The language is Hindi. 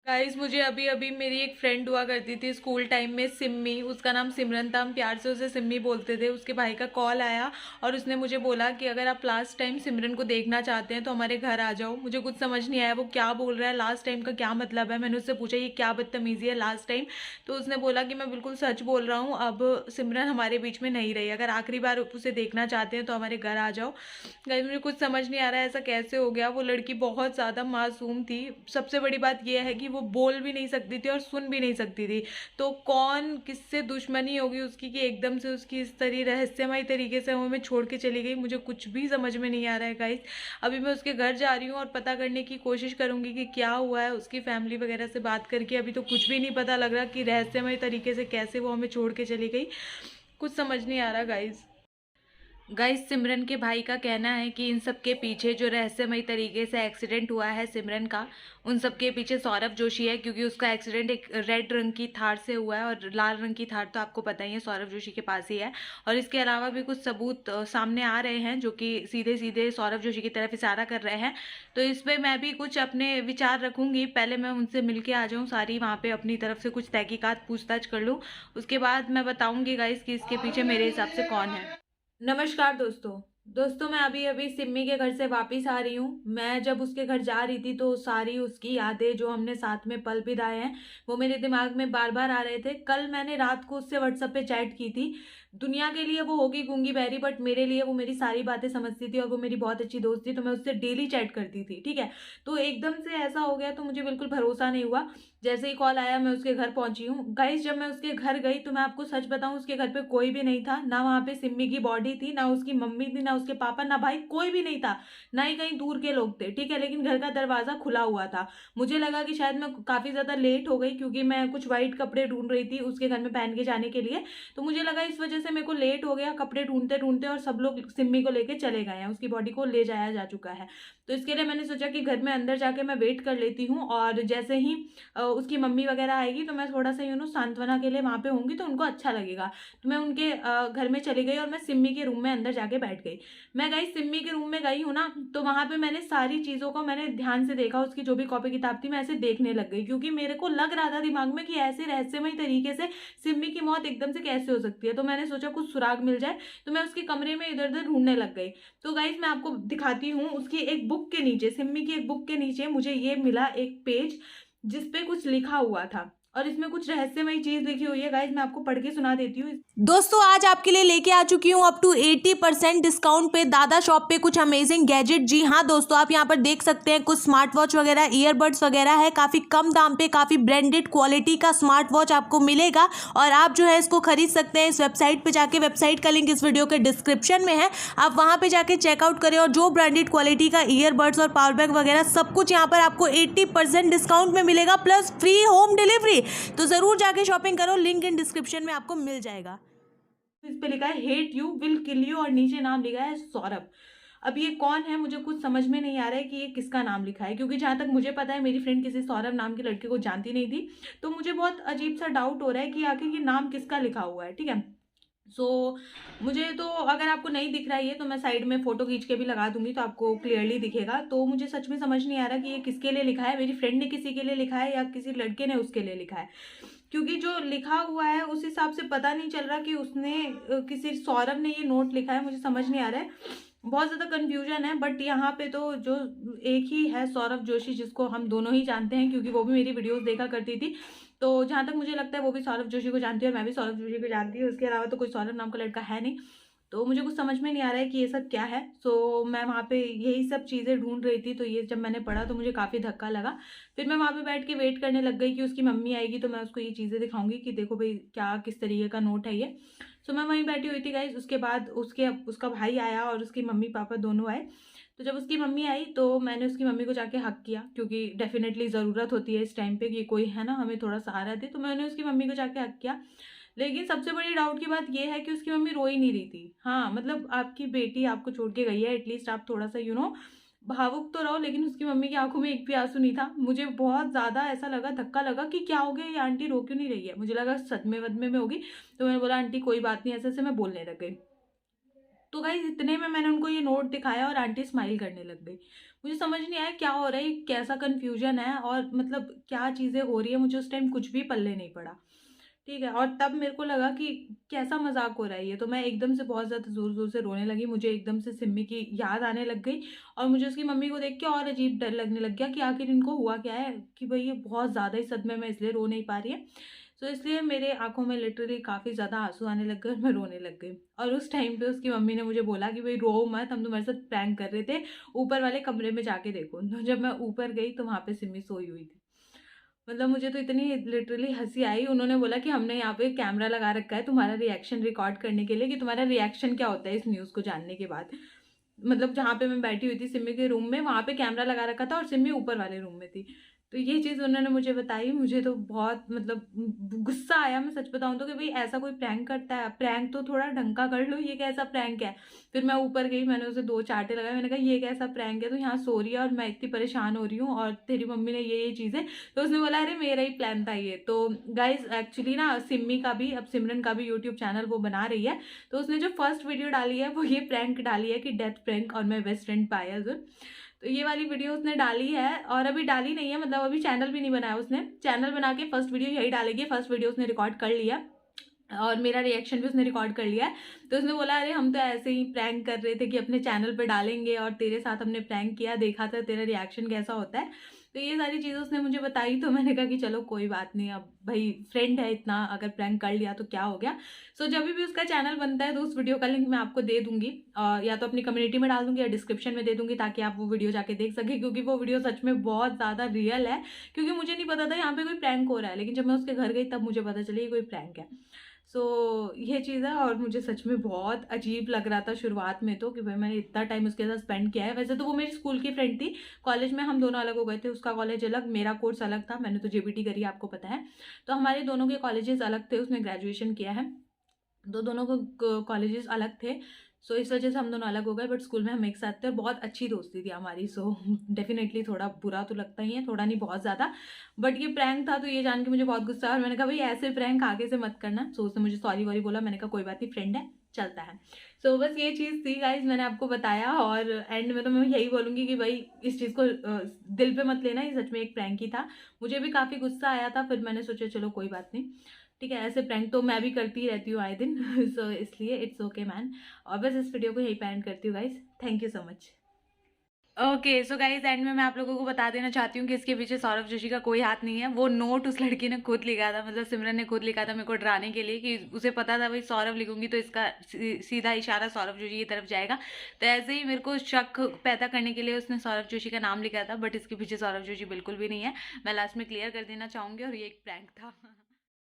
गाइस मुझे अभी अभी मेरी एक फ्रेंड हुआ करती थी स्कूल टाइम में, सिम्मी। उसका नाम सिमरन था, हम प्यार से उसे सिम्मी बोलते थे। उसके भाई का कॉल आया और उसने मुझे बोला कि अगर आप लास्ट टाइम सिमरन को देखना चाहते हैं तो हमारे घर आ जाओ। मुझे कुछ समझ नहीं आया वो क्या बोल रहा है, लास्ट टाइम का क्या मतलब है। मैंने उससे पूछा ये क्या बदतमीजी है लास्ट टाइम। तो उसने बोला कि मैं बिल्कुल सच बोल रहा हूँ, अब सिमरन हमारे बीच में नहीं रही, अगर आखिरी बार उसे देखना चाहते हैं तो हमारे घर आ जाओ। गाइस मुझे कुछ समझ नहीं आ रहा है ऐसा कैसे हो गया। वो लड़की बहुत ज़्यादा मासूम थी। सबसे बड़ी बात यह है कि वो बोल भी नहीं सकती थी और सुन भी नहीं सकती थी। तो कौन किससे दुश्मनी होगी उसकी कि एकदम से उसकी इस तरह रहस्यमय तरीके से वो हमें छोड़ के चली गई। मुझे कुछ भी समझ में नहीं आ रहा है गाइस। अभी मैं उसके घर जा रही हूँ और पता करने की कोशिश करूँगी कि क्या हुआ है। उसकी फैमिली वगैरह से बात करके अभी तो कुछ भी नहीं पता लग रहा कि रहस्यमय तरीके से कैसे वो हमें छोड़ के चली गई। कुछ समझ नहीं आ रहा गाइस। गाइस सिमरन के भाई का कहना है कि इन सब के पीछे जो रहस्यमय तरीके से एक्सीडेंट हुआ है सिमरन का, उन सब के पीछे सौरभ जोशी है। क्योंकि उसका एक्सीडेंट एक रेड रंग की थार से हुआ है और लाल रंग की थार तो आपको पता ही है सौरभ जोशी के पास ही है। और इसके अलावा भी कुछ सबूत सामने आ रहे हैं जो कि सीधे सीधे सौरभ जोशी की तरफ इशारा कर रहे हैं। तो इस पर मैं भी कुछ अपने विचार रखूंगी। पहले मैं उनसे मिल के आ जाऊँ, सारी वहाँ पे अपनी तरफ से कुछ तहकीकात पूछताछ कर लूँ। उसके बाद मैं बताऊंगी गाइस कि इसके पीछे मेरे हिसाब से कौन है। नमस्कार दोस्तों। मैं अभी अभी सिम्मी के घर से वापस आ रही हूँ। मैं जब उसके घर जा रही थी तो सारी उसकी यादें जो हमने साथ में पल बिताए हैं वो मेरे दिमाग में बार बार आ रहे थे। कल मैंने रात को उससे व्हाट्सएप पे चैट की थी। दुनिया के लिए वो होगी गूंगी बहरी, बट मेरे लिए वो मेरी सारी बातें समझती थी और वो मेरी बहुत अच्छी दोस्त थी। तो मैं उससे डेली चैट करती थी, ठीक है। तो एकदम से ऐसा हो गया तो मुझे बिल्कुल भरोसा नहीं हुआ। जैसे ही कॉल आया मैं उसके घर पहुंची हूँ गाइस। जब मैं उसके घर गई तो मैं आपको सच बताऊं उसके घर पे कोई भी नहीं था। ना वहां पे सिम्मी की बॉडी थी, ना उसकी मम्मी थी, ना उसके पापा, ना भाई, कोई भी नहीं था। ना ही कहीं दूर के लोग थे, ठीक है। लेकिन घर का दरवाजा खुला हुआ था। मुझे लगा कि शायद मैं काफी ज्यादा लेट हो गई क्योंकि मैं कुछ व्हाइट कपड़े ढूंढ रही थी उसके घर में पहन के जाने के लिए। तो मुझे लगा इस वजह से मेरे को लेट हो गया कपड़े ढूंढते ढूंढते, और सब लोग सिम्मी को लेके चले गए हैं, उसकी बॉडी को ले जाया जा चुका है। तो इसके लिए मैंने सोचा कि घर में अंदर जाके मैं वेट कर लेती हूँ, और जैसे ही उसकी मम्मी वगैरह आएगी तो मैं थोड़ा सा सांत्वना के लिए वहां पे होंगी तो उनको अच्छा लगेगा। तो मैं उनके घर में चली गई और मैं सिम्मी के रूम में अंदर जाके बैठ गई। मैं गई सिम्मी के रूम में गई हूँ ना, तो वहां पे मैंने सारी चीजों को मैंने ध्यान से देखा। उसकी जो भी कॉपी किताब थी मैं ऐसे देखने लग गई क्योंकि मेरे को लग रहा था दिमाग में कि ऐसे रहस्यमय तरीके से सिम्मी की मौत एकदम से कैसे हो सकती है। तो मैंने सोचा कुछ सुराग मिल जाए। तो मैं उसके कमरे में इधर उधर ढूंढने लग गई। तो गाइज मैं आपको दिखाती हूँ उसकी एक बुक के नीचे, सिम्मी की एक बुक के नीचे मुझे ये मिला एक पेज जिसपे कुछ लिखा हुआ था, और इसमें कुछ रहस्यमय चीज लिखी हुई है। गाइज मैं आपको पढ़ के सुना देती हूँ। दोस्तों आज आपके लिए लेके आ चुकी हूँ अप टू 80% डिस्काउंट पे दादा शॉप पे कुछ अमेजिंग गैजेट। जी हाँ दोस्तों, आप यहाँ पर देख सकते हैं कुछ स्मार्ट वॉच वगैरह, ईयरबड्स वगैरह है। काफी कम दाम पे काफी ब्रांडेड क्वालिटी का स्मार्ट वॉच आपको मिलेगा, और आप जो है इसको खरीद सकते हैं इस वेबसाइट पे जाके। वेबसाइट का लिंक इस वीडियो के डिस्क्रिप्शन में है, आप वहां पे जाके चेकआउट करें। और जो ब्रांडेड क्वालिटी का ईयरबड्स और पावर बैंक वगैरह सब कुछ यहाँ पर आपको 80% डिस्काउंट में मिलेगा, प्लस फ्री होम डिलीवरी। तो जरूर जाके शॉपिंग करो, लिंक इन डिस्क्रिप्शन में आपको मिल जाएगा। इस पे लिखा है hate you will kill you, और नीचे नाम लिखा है सौरभ। अब ये कौन है मुझे कुछ समझ में नहीं आ रहा है कि ये किसका नाम लिखा है, क्योंकि जहां तक मुझे पता है मेरी फ्रेंड किसी सौरभ नाम की लड़के को जानती नहीं थी। तो मुझे बहुत अजीब सा डाउट हो रहा है कि आखिर ये नाम किसका लिखा हुआ है, ठीक है। मुझे तो अगर आपको नहीं दिख रहा है ये, तो मैं साइड में फोटो खींच के भी लगा दूंगी तो आपको क्लियरली दिखेगा। तो मुझे सच में समझ नहीं आ रहा कि ये किसके लिए लिखा है, मेरी फ्रेंड ने किसी के लिए लिखा है या किसी लड़के ने उसके लिए लिखा है। क्योंकि जो लिखा हुआ है उस हिसाब से पता नहीं चल रहा कि उसने किसी सौरभ ने ये नोट लिखा है। मुझे समझ नहीं आ रहा है, बहुत ज्यादा कंफ्यूजन है। बट यहाँ पे तो जो एक ही है सौरभ जोशी, जिसको हम दोनों ही जानते हैं क्योंकि वो भी मेरी वीडियोस देखा करती थी। तो जहां तक मुझे लगता है वो भी सौरभ जोशी को जानती है और मैं भी सौरभ जोशी को जानती हूँ। उसके अलावा तो कोई सौरभ नाम का लड़का है नहीं। तो मुझे कुछ समझ में नहीं आ रहा है कि ये सब क्या है। मैं वहाँ पे यही सब चीज़ें ढूंढ रही थी, तो ये जब मैंने पढ़ा तो मुझे काफ़ी धक्का लगा। फिर मैं वहाँ पे बैठ के वेट करने लग गई कि उसकी मम्मी आएगी तो मैं उसको ये चीज़ें दिखाऊंगी कि देखो भाई क्या किस तरीके का नोट है ये। मैं वहीं बैठी हुई थी गाइज। उसके बाद उसका भाई आया और उसकी मम्मी पापा दोनों आए। तो जब उसकी मम्मी आई तो मैंने उसकी मम्मी को जाके हक किया, क्योंकि डेफिनेटली ज़रूरत होती है इस टाइम पे कि कोई है ना हमें थोड़ा सहारा दे। तो मैंने उसकी मम्मी को जाके हक किया। लेकिन सबसे बड़ी डाउट की बात यह है कि उसकी मम्मी रो ही नहीं रही थी। हाँ मतलब आपकी बेटी आपको छोड़ के गई है, एटलीस्ट आप थोड़ा सा भावुक तो रहो। लेकिन उसकी मम्मी की आंखों में एक भी आंसू नहीं था। मुझे बहुत ज्यादा ऐसा लगा, धक्का लगा कि क्या हो गया, ये आंटी रो क्यों नहीं रही है। मुझे लगा सदमे वदमे में होगी। तो मैंने बोला आंटी कोई बात नहीं, ऐसे ऐसे मैं बोलने लग गई। तो गाइस इतने में मैंने उनको ये नोट दिखाया और आंटी स्माइल करने लग गई। मुझे समझ नहीं आया क्या हो रहा है, ये कैसा कन्फ्यूज़न है और मतलब क्या चीज़ें हो रही है, मुझे उस टाइम कुछ भी पल्ले नहीं पड़ा। ठीक है, और तब मेरे को लगा कि कैसा मज़ाक हो रहा है ये, तो मैं एकदम से बहुत ज़्यादा ज़ोर-ज़ोर से रोने लगी। मुझे एकदम से सिम्मी की याद आने लग गई और मुझे उसकी मम्मी को देख के और अजीब डर लगने लग गया कि आखिर इनको हुआ क्या है, कि भई ये बहुत ज़्यादा ही सदमे में इसलिए रो नहीं पा रही है। तो इसलिए मेरे आँखों में लिटरली काफ़ी ज़्यादा आँसू आने लग गए और मैं रोने लग गई। और उस टाइम पे उसकी मम्मी ने मुझे बोला कि भई रो मत, हम तुम्हारे साथ प्रैंक कर रहे थे, ऊपर वाले कमरे में जाके देखो। तो जब मैं ऊपर गई तो वहाँ पे सिम्मी सोई हुई थी। मतलब मुझे तो इतनी लिटरली हँसी आई, उन्होंने बोला कि हमने यहाँ पे कैमरा लगा रखा है तुम्हारा रिएक्शन रिकॉर्ड करने के लिए, कि तुम्हारा रिएक्शन क्या होता है इस न्यूज़ को जानने के बाद। मतलब जहाँ पे मैं बैठी हुई थी सिम्मी के रूम में, वहाँ पे कैमरा लगा रखा था और सिम्मी ऊपर वाले रूम में थी। तो ये चीज़ उन्होंने मुझे बताई, मुझे तो बहुत मतलब गुस्सा आया, मैं सच बताऊँ तो, कि भई ऐसा कोई प्रैंक करता है? प्रैंक तो थोड़ा ढंग का कर लो, ये कैसा प्रैंक है? फिर मैं ऊपर गई, मैंने उसे 2 चाँटे लगाए, मैंने कहा ये कैसा प्रैंक है? तू यहाँ सो रही है और मैं इतनी परेशान हो रही हूँ और तेरी मम्मी ने ये चीज़ें। तो उसने बोला अरे मेरा ही प्लान था ये। तो गाइज़ एक्चुअली ना सिम्मी का भी, अब सिमरन का भी यूट्यूब चैनल वो बना रही है। तो उसने जो फर्स्ट वीडियो डाली है वो ये प्रैंक डाली है कि डेथ प्रैंक और माय बेस्ट फ्रेंड पायल। तो ये वाली वीडियो उसने डाली है और अभी डाली नहीं है, मतलब अभी चैनल भी नहीं बनाया उसने। चैनल बना के फर्स्ट वीडियो यही डालेगी। फर्स्ट वीडियो उसने रिकॉर्ड कर लिया और मेरा रिएक्शन भी उसने रिकॉर्ड कर लिया है। तो उसने बोला अरे हम तो ऐसे ही प्रैंक कर रहे थे कि अपने चैनल पे डालेंगे और तेरे साथ हमने प्रैंक किया, देखा था तेरा रिएक्शन कैसा होता है। तो ये सारी चीज़ें उसने मुझे बताई, तो मैंने कहा कि चलो कोई बात नहीं, अब भाई फ्रेंड है इतना, अगर प्रैंक कर लिया तो क्या हो गया। सो जब भी उसका चैनल बनता है तो उस वीडियो का लिंक मैं आपको दे दूंगी, या तो अपनी कम्युनिटी में डाल दूंगी या डिस्क्रिप्शन में दे दूंगी, ताकि आप वो वीडियो जाके देख सकें, क्योंकि वो वीडियो सच में बहुत ज़्यादा रियल है। क्योंकि मुझे नहीं पता था यहाँ पे कोई प्रैंक हो रहा है, लेकिन जब मैं उसके घर गई तब मुझे पता चली ये कोई प्रैंक है। सो ये चीज़ है, और मुझे सच में बहुत अजीब लग रहा था शुरुआत में तो, कि भाई मैंने इतना टाइम उसके साथ स्पेंड किया है। वैसे तो वो मेरी स्कूल की फ्रेंड थी, कॉलेज में हम दोनों अलग हो गए थे, उसका कॉलेज अलग, मेरा कोर्स अलग था, मैंने तो जेबीटी करी है आपको पता है। तो हमारे दोनों के कॉलेजेस अलग थे, उसने ग्रेजुएशन किया है, तो दोनों को कॉलेजेस अलग थे। सो इस वजह से हम दोनों अलग हो गए, बट स्कूल में हम एक साथ थे और बहुत अच्छी दोस्ती थी हमारी। सो डेफिनेटली थोड़ा बुरा तो लगता ही है, थोड़ा नहीं बहुत ज़्यादा। बट ये प्रैंक था तो ये जान के मुझे बहुत गुस्सा आया और मैंने कहा भाई ऐसे प्रैंक आगे से मत करना। सो उसने मुझे सॉरी वॉरी बोला, मैंने कहा कोई बात नहीं, फ्रेंड है, चलता है। सो बस ये चीज़ थी गाइज, मैंने आपको बताया। और एंड में तो मैं यही बोलूँगी कि भाई इस चीज़ को दिल पे मत लेना, ये सच में एक प्रैंक ही था। मुझे भी काफ़ी गुस्सा आया था, फिर मैंने सोचा चलो कोई बात नहीं, ठीक है, ऐसे प्रैंक तो मैं भी करती ही रहती हूँ आए दिन। सो इसलिए इट्स ओके मैन। और बस इस वीडियो को यही एंड करती हूँ guys, thank you so much. Okay so guys and में मैं आप लोगों को बता देना चाहती हूँ कि इसके पीछे सौरभ जोशी का कोई हाथ नहीं है। वो नोट उस लड़की ने खुद लिखा था, मतलब सिमरन ने खुद लिखा था मेरे को डराने के लिए, कि उसे पता था भाई सौरभ लिखूंगी तो इसका सीधा इशारा सौरभ जोशी की तरफ जाएगा। तो ऐसे ही मेरे को शक पैदा करने के लिए उसने सौरभ जोशी का नाम लिखा था, बट इसके पीछे सौरभ जोशी बिल्कुल भी नहीं है। मैं लास्ट में क्लियर कर देना चाहूँगी और ये एक प्रैंक था।